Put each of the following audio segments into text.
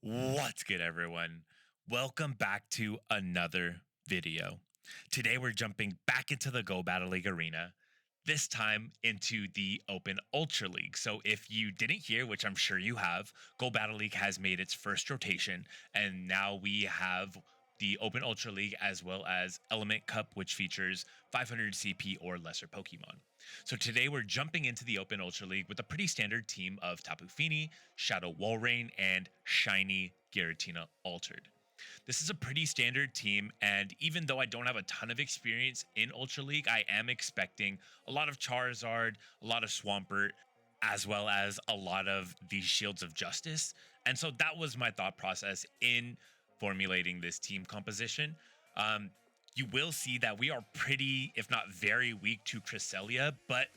What's good, everyone? Welcome back to another video. Today we're jumping back into the Go Battle League arena, this time into the Open Ultra League. So if you didn't hear, which I'm sure you have, Go Battle League has made its first rotation, and now we have the Open Ultra League as well as Element Cup, which features 500 CP or lesser Pokemon. So today we're jumping into the Open Ultra League with a pretty standard team of Tapu Fini, Shadow Walrein, and Shiny Giratina Altered. This is a pretty standard team, and even though I don't have a ton of experience in Ultra League, I am expecting a lot of Charizard, a lot of Swampert, as well as a lot of the Shields of Justice. And so that was my thought process in formulating this team composition. You will see that we are pretty, if not very weak to Cresselia, but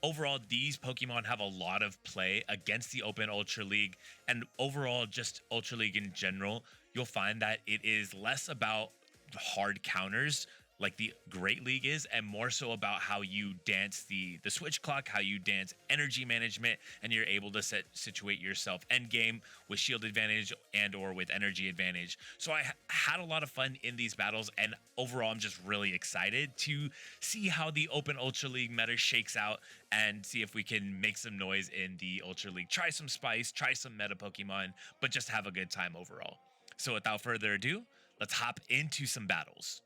overall, these Pokemon have a lot of play against the Open Ultra League, and overall, just Ultra League in general. You'll find that it is less about hard counters like the Great League is, and more so about how you dance the switch clock, how you dance energy management, and you're able to situate yourself end game with shield advantage and or with energy advantage. So I had a lot of fun in these battles, and overall I'm just really excited to see how the Open Ultra League meta shakes out and see if we can make some noise in the Ultra League. Try some spice, try some meta Pokemon, but just have a good time overall. So without further ado, let's hop into some battles.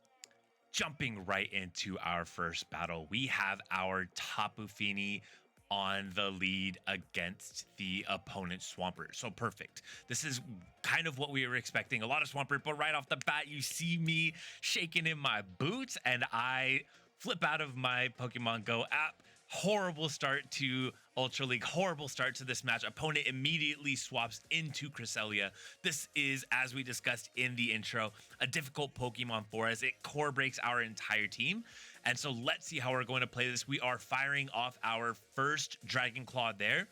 Jumping right into our first battle, we have our Tapu Fini on the lead against the opponent Swampert. So perfect. This is kind of what we were expecting. A lot of Swampert, but right off the bat, you see me shaking in my boots and I flip out of my Pokemon Go app. Horrible start to Ultra League, horrible start to this match. Opponent immediately swaps into Cresselia. This is, as we discussed in the intro, a difficult Pokemon for us. It core breaks our entire team. And so let's see how we're going to play this. We are firing off our first Dragon Claw there.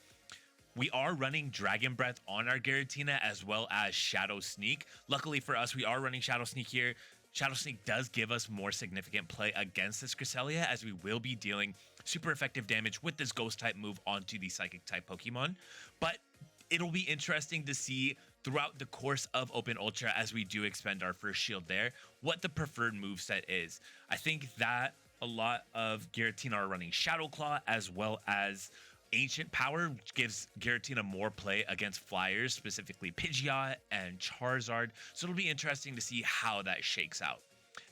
We are running Dragon Breath on our Giratina as well as Shadow Sneak. Luckily for us, we are running Shadow Sneak here. Shadow Sneak does give us more significant play against this Cresselia, as we will be dealing super effective damage with this Ghost type move onto the Psychic type Pokemon. But it'll be interesting to see throughout the course of Open Ultra, as we do expend our first shield there, what the preferred moveset is. I think that a lot of Giratina are running Shadow Claw as well as Ancient Power, which gives Giratina more play against flyers, specifically Pidgeot and Charizard. So it'll be interesting to see how that shakes out.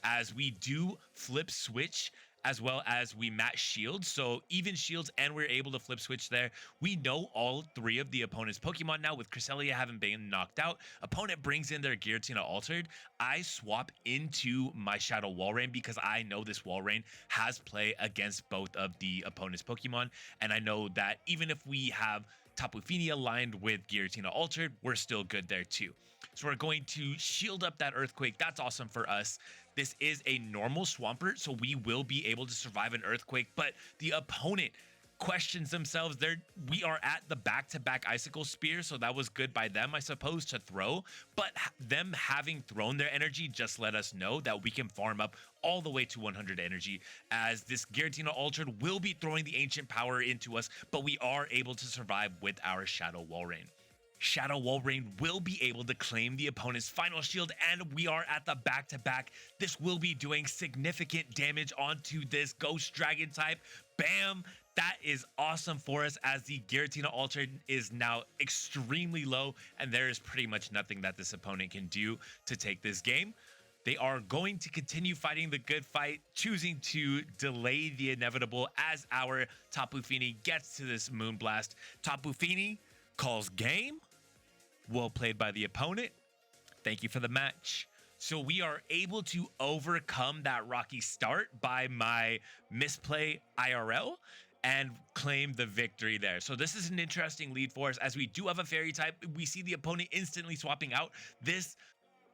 As we do flip switch as well as we match shields, so even shields, and we're able to flip switch there. We know all three of the opponent's Pokemon now, with Cresselia having been knocked out. Opponent brings in their Giratina Altered. I swap into my Shadow Walrein because I know this Walrein has play against both of the opponent's Pokemon, and I know that even if we have Tapu Fini aligned with Giratina Altered, we're still good there too. So we're going to shield up that Earthquake. That's awesome for us. This is a normal Swampert, so we will be able to survive an Earthquake, but the opponent questions themselves. We are at the back-to-back Icicle Spear, so that was good by them, I suppose, to throw. But them having thrown their energy just let us know that we can farm up all the way to 100 energy, as this Giratina Altered will be throwing the Ancient Power into us, but we are able to survive with our Shadow Walrein. Shadow Walrein will be able to claim the opponent's final shield, and we are at the back-to-back. This will be doing significant damage onto this Ghost Dragon type. Bam! That is awesome for us, as the Giratina Altered is now extremely low, and there is pretty much nothing that this opponent can do to take this game. They are going to continue fighting the good fight, choosing to delay the inevitable as our Tapu Fini gets to this Moonblast. Tapu Fini calls game. Well played by the opponent. Thank you for the match. So we are able to overcome that rocky start by my misplay IRL and claim the victory there. So this is an interesting lead for us, as we do have a fairy type. We see the opponent instantly swapping out. This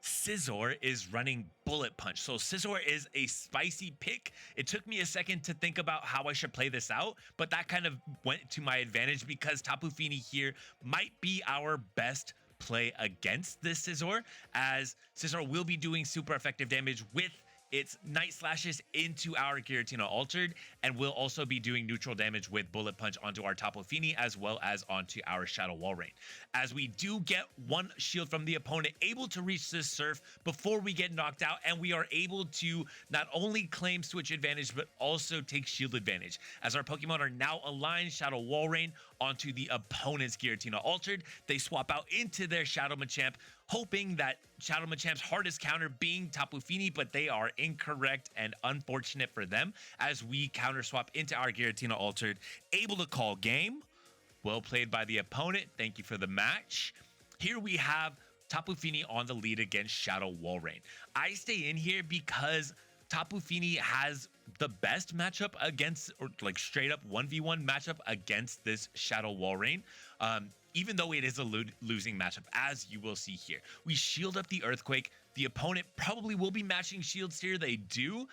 Scizor is running Bullet Punch. So Scizor is a spicy pick. It took me a second to think about how I should play this out, but that kind of went to my advantage because Tapu Fini here might be our best play against this Scizor, as Scizor will be doing super effective damage with its Night Slashes into our Giratina Altered, and will also be doing neutral damage with Bullet Punch onto our Tapu Fini as well as onto our Shadow Walrein. As we do get one shield from the opponent, able to reach this Surf before we get knocked out, and we are able to not only claim switch advantage but also take shield advantage. As our Pokemon are now aligned, Shadow Walrein onto the opponent's Giratina Altered, they swap out into their Shadow Machamp, hoping that Shadow Machamp's hardest counter being Tapu Fini, but they are incorrect and unfortunate for them as we counter swap into our Giratina Altered, able to call game. Well played by the opponent. Thank you for the match. Here we have Tapu Fini on the lead against Shadow Walrein. I stay in here because Tapu Fini has the best matchup against, or like straight up 1v1 matchup against this Shadow Walrein. Even though it is a losing matchup, as you will see here. We shield up the Earthquake. The opponent probably will be matching shields here. They do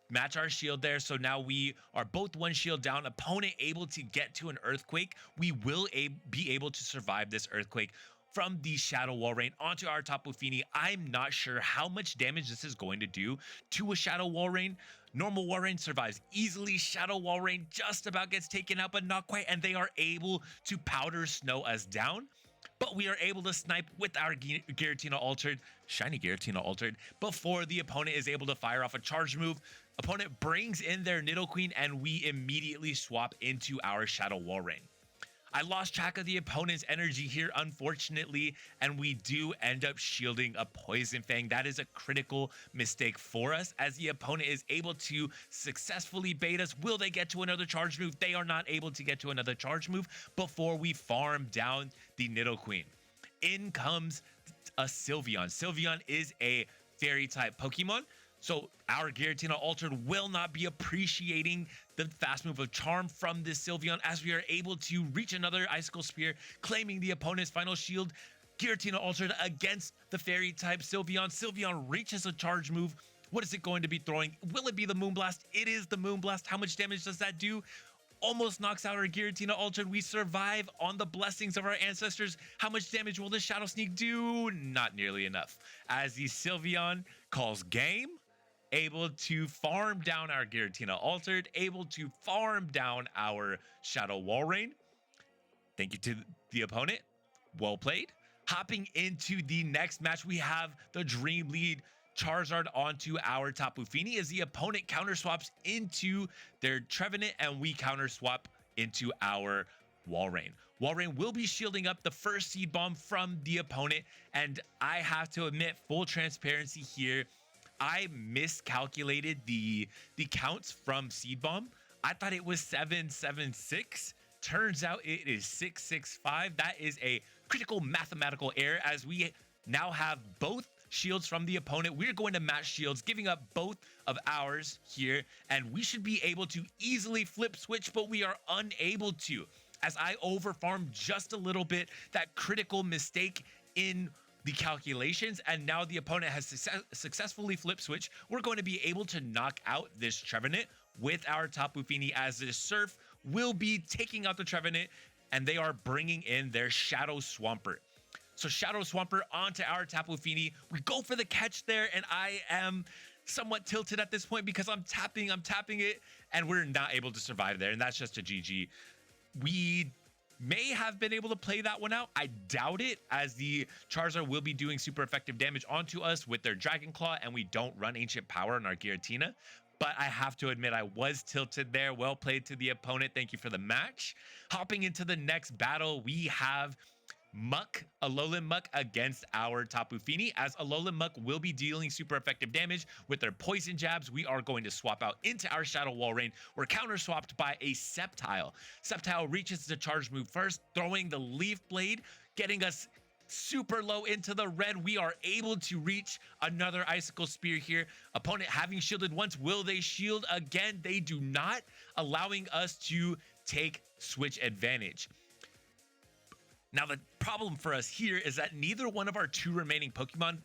match our shield there. So now we are both one shield down. Opponent able to get to an Earthquake. We will be able to survive this Earthquake from the Shadow Walrein onto our Tapu Fini. I'm not sure how much damage this is going to do to a Shadow Walrein. Normal Walrein survives easily. Shadow Walrein just about gets taken out, but not quite, and they are able to powder snow us down. But we are able to snipe with our Giratina Altered, Shiny Giratina Altered, before the opponent is able to fire off a charge move. Opponent brings in their Nidoqueen, and we immediately swap into our Shadow Walrein. I lost track of the opponent's energy here, unfortunately, and we do end up shielding a Poison Fang. That is a critical mistake for us, as the opponent is able to successfully bait us. Will they get to another charge move? They are not able to get to another charge move before we farm down the Nidoqueen. In comes a Sylveon. Sylveon is a Fairy-type Pokemon, so our Giratina Altered will not be appreciating the fast move of Charm from this Sylveon, as we are able to reach another Icicle Spear, claiming the opponent's final shield. Giratina Altered against the Fairy-type Sylveon. Sylveon reaches a charge move. What is it going to be throwing? Will it be the Moonblast? It is the Moonblast. How much damage does that do? Almost knocks out our Giratina Altered. We survive on the blessings of our ancestors. How much damage will this Shadow Sneak do? Not nearly enough. As the Sylveon calls game, able to farm down our Giratina Altered, able to farm down our Shadow Walrein. Thank you to the opponent. Well played. Hopping into the next match, we have the Dream Lead Charizard onto our Tapu Fini as the opponent counter swaps into their Trevenant, and we counter swap into our Walrein. Walrein will be shielding up the first Seed Bomb from the opponent, and I have to admit, full transparency here, I miscalculated the counts from Seed Bomb. I thought it was 776. Turns out it is 665. That is a critical mathematical error, as we now have both shields from the opponent. We're going to match shields, giving up both of ours here, and we should be able to easily flip switch, but we are unable to, as I overfarmed just a little bit. That critical mistake in the calculations, and now the opponent has successfully flip switch. We're going to be able to knock out this Trevenant with our Tapu Fini, as this Surf will be taking out the Trevenant, and they are bringing in their Shadow Swampert. So Shadow Swampert onto our Tapu Fini. We go for the catch there, and I am somewhat tilted at this point because I'm tapping it, and we're not able to survive there, and that's just a GG. We may have been able to play that one out. I doubt it, as the Charizard will be doing super effective damage onto us with their Dragon Claw, and we don't run Ancient Power on our Giratina. But I have to admit, I was tilted there. Well played to the opponent. Thank you for the match. Hopping into the next battle, we have Alolan Muck against our Tapu Fini, as Alolan Muck will be dealing super effective damage with their poison jabs. We are going to swap out into our Shadow Walrein. We're counter swapped by a Sceptile. Sceptile reaches the charge move first, throwing the Leaf Blade, getting us super low into the red. We are able to reach another Icicle Spear here. Opponent having shielded once. Will they shield again? They do not, allowing us to take switch advantage. Now, the problem for us here is that neither one of our two remaining Pokemon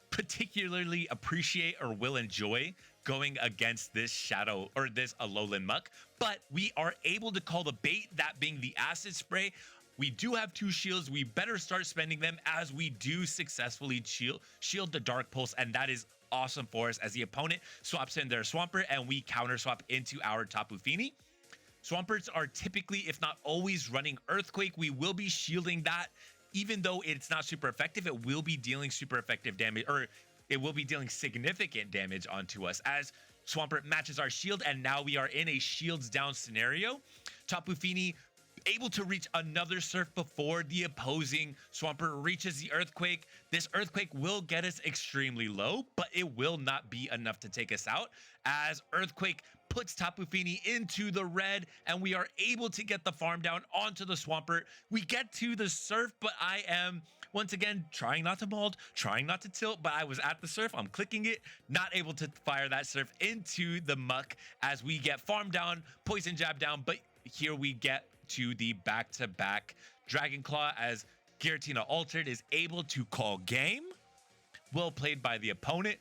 particularly appreciate or will enjoy going against this Shadow or this Alolan Muck, but we are able to call the bait, that being the Acid Spray. We do have two shields. We better start spending them, as we do successfully shield the Dark Pulse, and that is awesome for us as the opponent swaps in their Swampert and we counter swap into our Tapu Fini. Swamperts are typically, if not always, running Earthquake. We will be shielding that. Even though it's not super effective, it will be dealing super effective damage, or it will be dealing significant damage onto us as Swampert matches our shield, and now we are in a shields down scenario. Tapu Fini able to reach another surf before the opposing Swampert reaches the Earthquake. This Earthquake will get us extremely low, but it will not be enough to take us out as Earthquake puts Tapu Fini into the red, and we are able to get the farm down onto the Swampert. We get to the surf, but I am once again trying not to mold, trying not to tilt, but I was at the surf. I'm clicking it, not able to fire that surf into the muck as we get farm down, poison jab down, but here we get to the back-to-back Dragon Claw as Giratina Altered is able to call game. Well played by the opponent.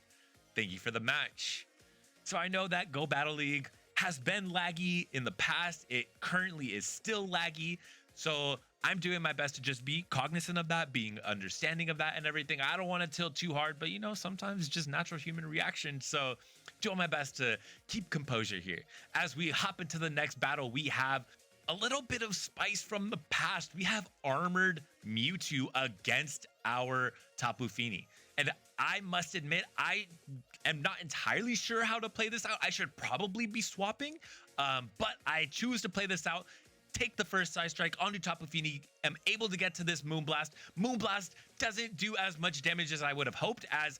Thank you for the match. So I know that Go Battle League has been laggy in the past. It currently is still laggy. So I'm doing my best to just be cognizant of that, being understanding of that and everything. I don't want to tilt too hard, but you know, sometimes it's just natural human reaction. So doing my best to keep composure here. As we hop into the next battle, we have a little bit of spice from the past. We have Armored Mewtwo against our Tapu Fini. And I must admit, I am not entirely sure how to play this out. I should probably be swapping, but I choose to play this out. Take the first side strike onto Tapu Fini, am able to get to this Moonblast. Moonblast doesn't do as much damage as I would have hoped, as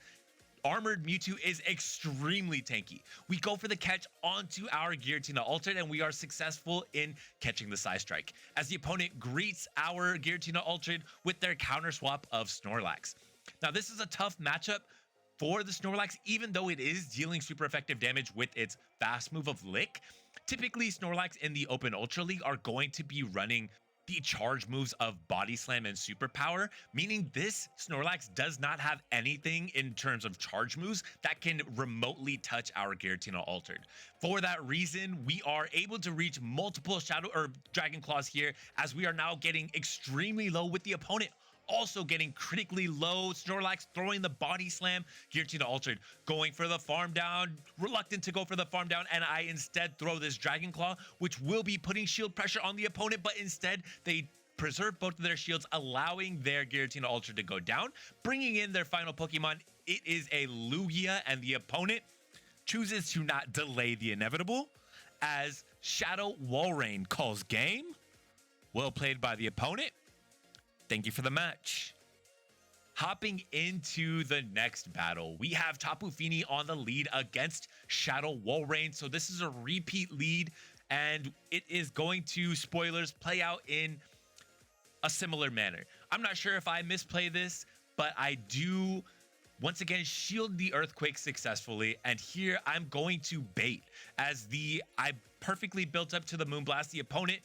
Armored Mewtwo is extremely tanky. We go for the catch onto our Giratina Altered, and we are successful in catching the side strike, as the opponent greets our Giratina Altered with their counter swap of Snorlax. Now, this is a tough matchup for the Snorlax, even though it is dealing super effective damage with its fast move of Lick. Typically, Snorlax in the Open Ultra League are going to be running the charge moves of Body Slam and Superpower, meaning this Snorlax does not have anything in terms of charge moves that can remotely touch our Giratina Altered. For that reason, we are able to reach multiple Shadow or Dragon Claws here, as we are now getting extremely low with the opponent also getting critically low. Snorlax throwing the Body Slam, Giratina Altered going for the farm down, reluctant to go for the farm down, and I instead throw this Dragon Claw, which will be putting shield pressure on the opponent, but instead they preserve both of their shields, allowing their Giratina Altered to go down, bringing in their final Pokemon. It is a Lugia, and the opponent chooses to not delay the inevitable as Shadow Walrein calls game. Well played by the opponent. Thank you for the match. Hopping into the next battle, we have Tapu Fini on the lead against Shadow Walrein. So this is a repeat lead, and it is going to, spoilers, play out in a similar manner. I'm not sure if I misplay this, but I do once again shield the Earthquake successfully, and here I'm going to bait as I perfectly built up to the Moonblast. The opponent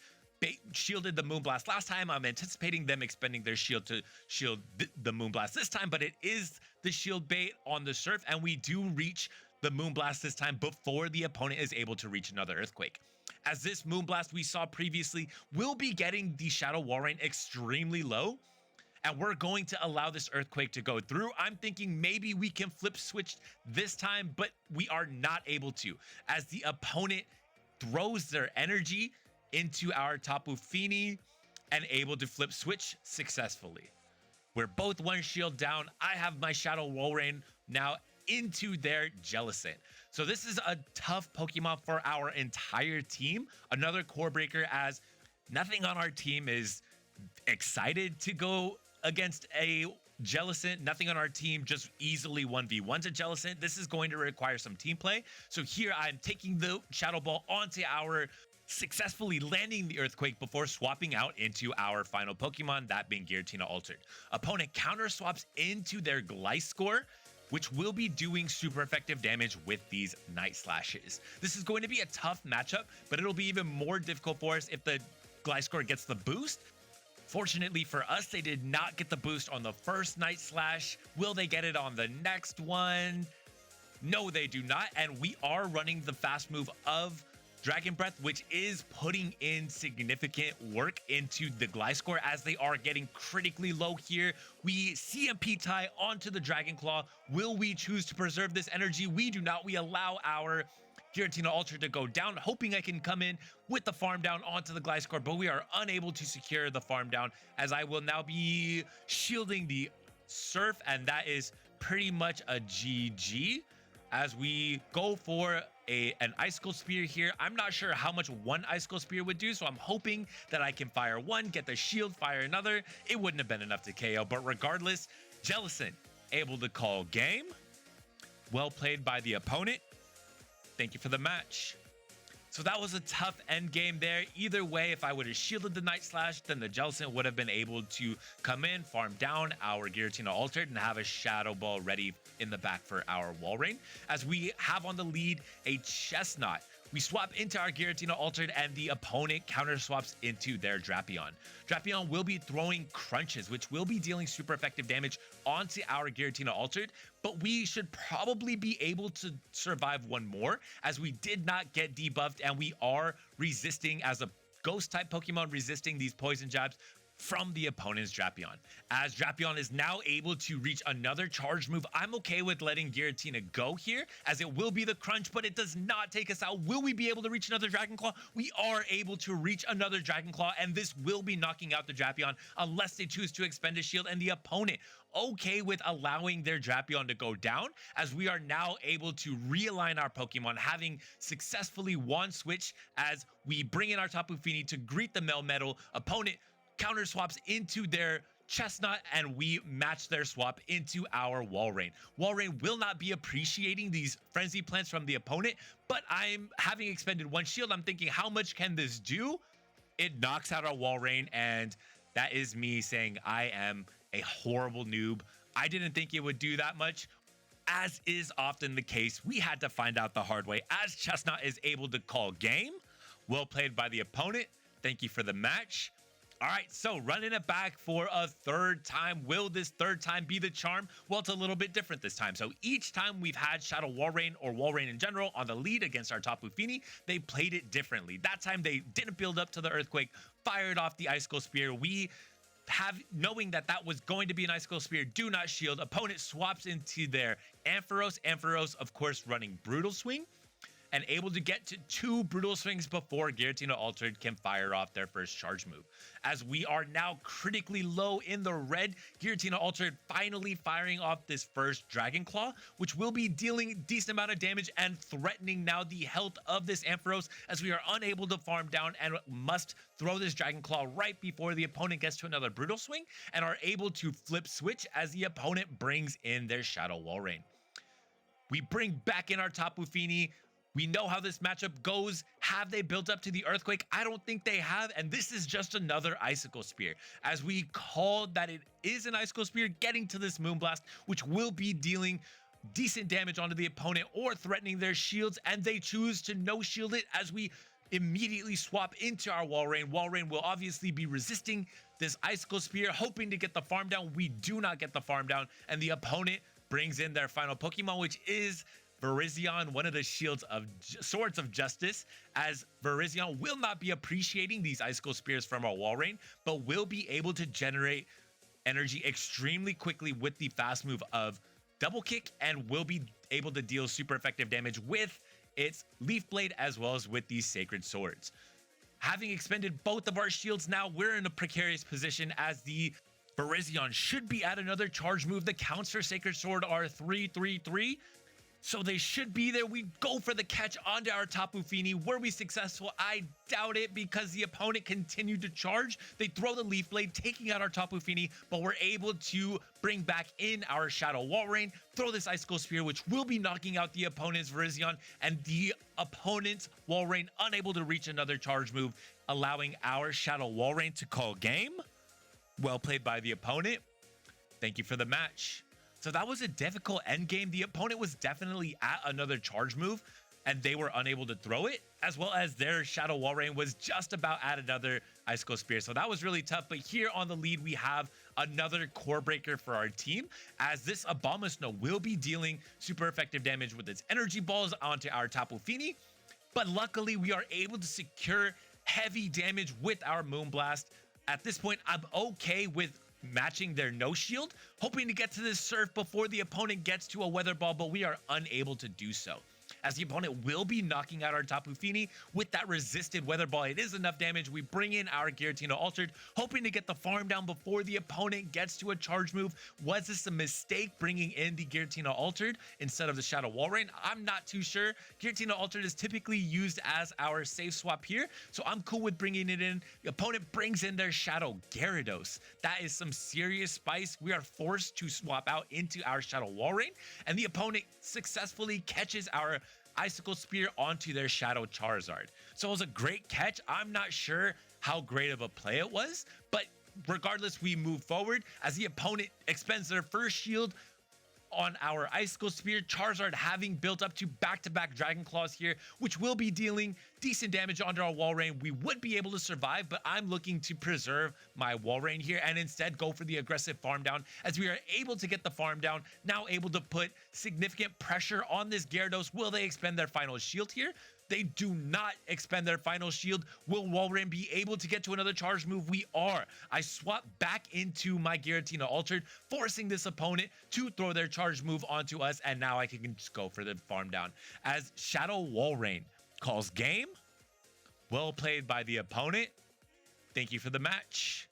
shielded the Moonblast last time. I'm anticipating them expending their shield to shield the Moonblast this time, but it is the shield bait on the surf, and we do reach the Moonblast this time before the opponent is able to reach another Earthquake. As this Moonblast we saw previously will be getting the Shadow Walrein extremely low, and we're going to allow this Earthquake to go through. I'm thinking maybe we can flip switch this time, but we are not able to, as the opponent throws their energy into our Tapu Fini and able to flip switch successfully. We're both one shield down. I have my Shadow Walrein now into their Jellicent. So this is a tough Pokemon for our entire team. Another core breaker, as nothing on our team is excited to go against a Jellicent. Nothing on our team just easily 1v1s a Jellicent. This is going to require some team play. So here I'm taking the Shadow Ball onto our, successfully landing the Earthquake before swapping out into our final Pokemon, that being Giratina Altered. Opponent counter swaps into their Gliscor, which will be doing super effective damage with these Night Slashes. This is going to be a tough matchup, but it'll be even more difficult for us if the Gliscor gets the boost. Fortunately for us, they did not get the boost on the first Night Slash. Will they get it on the next one? No, they do not, and we are running the fast move of Dragon Breath, which is putting in significant work into the Gliscor as they are getting critically low here. We CMP tie onto the Dragon Claw. Will we choose to preserve this energy? We do not. We allow our Giratina Ultra to go down, hoping I can come in with the farm down onto the Gliscor, but we are unable to secure the farm down as I will now be shielding the Surf, and that is pretty much a GG as we go for an Icicle Spear here. I'm not sure how much one Icicle Spear would do, so I'm hoping that I can fire one, get the shield, fire another. It wouldn't have been enough to KO, but regardless, Jellicent able to call game. Well played by the opponent. Thank you for the match. So that was a tough end game there. Either way, if I would have shielded the Night Slash, then the Jellicent would have been able to come in, farm down our Giratina Altered, and have a Shadow Ball ready in the back for our Walrein. As we have on the lead a Chestnut. We swap into our Giratina Altered, and the opponent counter swaps into their Drapion. Drapion will be throwing crunches, which will be dealing super effective damage onto our Giratina Altered, but we should probably be able to survive one more, as we did not get debuffed, and we are resisting as a ghost type Pokemon, resisting these poison jabs from the opponent's Drapion. As Drapion is now able to reach another charge move, I'm okay with letting Giratina go here, as it will be the crunch, but it does not take us out. Will we be able to reach another Dragon Claw? We are able to reach another Dragon Claw, and this will be knocking out the Drapion unless they choose to expend a shield, and the opponent okay with allowing their Drapion to go down, as we are now able to realign our Pokemon, having successfully won switch as we bring in our Tapu Fini to greet the Melmetal. Opponent counter swaps into their Chestnut, and we match their swap into our Walrein. Walrein will not be appreciating these Frenzy Plants from the opponent, but I'm having expended one shield. I'm thinking, how much can this do? It knocks out our Walrein, and that is me saying I am a horrible noob. I didn't think it would do that much. As is often the case, we had to find out the hard way, as Chestnut is able to call game. Well played by the opponent. Thank you for the match. All right, so running it back for a third time. Will this third time be the charm? Well, it's a little bit different this time. So each time we've had Shadow Walrein or Walrein in general on the lead against our Tapu Fini, they played it differently. That time they didn't build up to the Earthquake, fired off the Icicle Spear. We have, knowing that that was going to be an Icicle Spear, do not shield. Opponent swaps into their Ampharos. Ampharos, of course, running Brutal Swing, and able to get to 2 Brutal Swings before Giratina Altered can fire off their first charge move. As we are now critically low in the red, Giratina Altered finally firing off this first Dragon Claw, which will be dealing a decent amount of damage and threatening now the health of this Ampharos, as we are unable to farm down and must throw this Dragon Claw right before the opponent gets to another Brutal Swing, and are able to flip switch as the opponent brings in their Shadow Walrein. We bring back in our Tapu Fini. We know how this matchup goes. Have they built up to the Earthquake? I don't think they have, and this is just another Icicle Spear. As we called that it is an Icicle Spear, getting to this Moonblast, which will be dealing decent damage onto the opponent or threatening their shields, and they choose to no-shield it as we immediately swap into our Walrein. Walrein will obviously be resisting this Icicle Spear, hoping to get the farm down. We do not get the farm down, and the opponent brings in their final Pokemon, which is Virizion, one of the Swords of Justice, as Virizion will not be appreciating these Icicle Spears from our Walrein, but will be able to generate energy extremely quickly with the fast move of Double Kick, and will be able to deal super effective damage with its Leaf Blade as well as with these Sacred Swords. Having expended both of our shields, now we're in a precarious position as the Virizion should be at another charge move. The counts for Sacred Sword are 3-3-3. So they should be there. We go for the catch onto our Tapu Fini. Were we successful? I doubt it, because the opponent continued to charge. They throw the Leaf Blade, taking out our Tapu Fini, but we're able to bring back in our Shadow Walrein, throw this Icicle Spear, which will be knocking out the opponent's Virizion, and the opponent's Walrein unable to reach another charge move, allowing our Shadow Walrein to call game. Well played by the opponent. Thank you for the match. So that was a difficult end game. The opponent was definitely at another charge move, and they were unable to throw it, as well as their Shadow Walrein was just about at another Icicle Spear. So that was really tough. But here on the lead, we have another core breaker for our team, as this Abomasnow will be dealing super effective damage with its energy balls onto our Tapu Fini. but luckily we are able to secure heavy damage with our Moonblast. At this point, I'm okay with matching their no shield, hoping to get to this surf before the opponent gets to a weather ball, but we are unable to do so, as the opponent will be knocking out our Tapu Fini with that resisted weather ball. It is enough damage. We bring in our Giratina Altered, hoping to get the farm down before the opponent gets to a charge move. Was this a mistake bringing in the Giratina Altered instead of the Shadow Walrein? I'm not too sure. Giratina Altered is typically used as our safe swap here, so I'm cool with bringing it in. The opponent brings in their Shadow Gyarados. That is some serious spice. We are forced to swap out into our Shadow Walrein, and the opponent successfully catches our Icicle Spear onto their Shadow Charizard. So it was a great catch. I'm not sure how great of a play it was, but regardless, we move forward as the opponent expends their first shield on our Icicle Spear. Charizard having built up to back-to-back Dragon Claws here, which will be dealing decent damage onto our Walrein. We would be able to survive, but I'm looking to preserve my Walrein here and instead go for the aggressive farm down, as we are able to get the farm down, now able to put significant pressure on this Gyarados. Will they expend their final shield here? They do not expend their final shield. Will Walrein be able to get to another charge move? We are. I swap back into my Giratina Altered, forcing this opponent to throw their charge move onto us, and now I can just go for the farm down. As Shadow Walrein calls game. Well played by the opponent. Thank you for the match.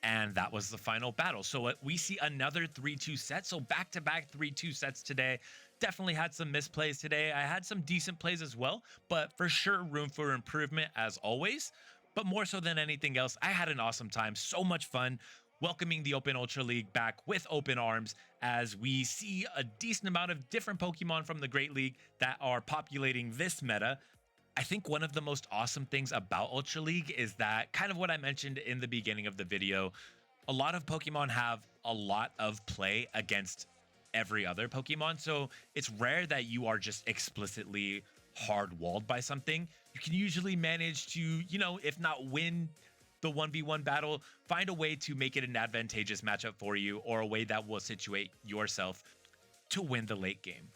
And that was the final battle. So we see another 3-2 set. So back-to-back 3-2 sets today. Definitely had some misplays today. I had some decent plays as well, but for sure room for improvement as always. But more so than anything else, I had an awesome time. So much fun welcoming the Open Ultra League back with open arms, as we see a decent amount of different Pokemon from the Great League that are populating this meta. I think one of the most awesome things about Ultra League is that, kind of what I mentioned in the beginning of the video, a lot of Pokemon have a lot of play against every other Pokemon. So it's rare that you are just explicitly hard-walled by something. You can usually manage to, you know, if not win the 1v1 battle, find a way to make it an advantageous matchup for you, or a way that will situate yourself to win the late game.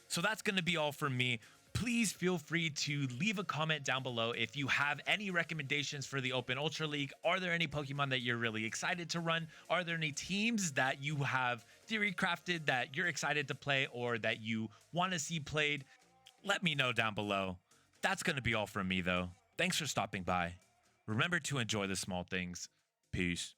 So that's going to be all from me. Please feel free to leave a comment down below if you have any recommendations for the Open Ultra League. Are there any Pokemon that you're really excited to run? Are there any teams that you have theory crafted that you're excited to play or that you want to see played? Let me know down below. That's going to be all from me though. Thanks for stopping by. Remember to enjoy the small things. Peace.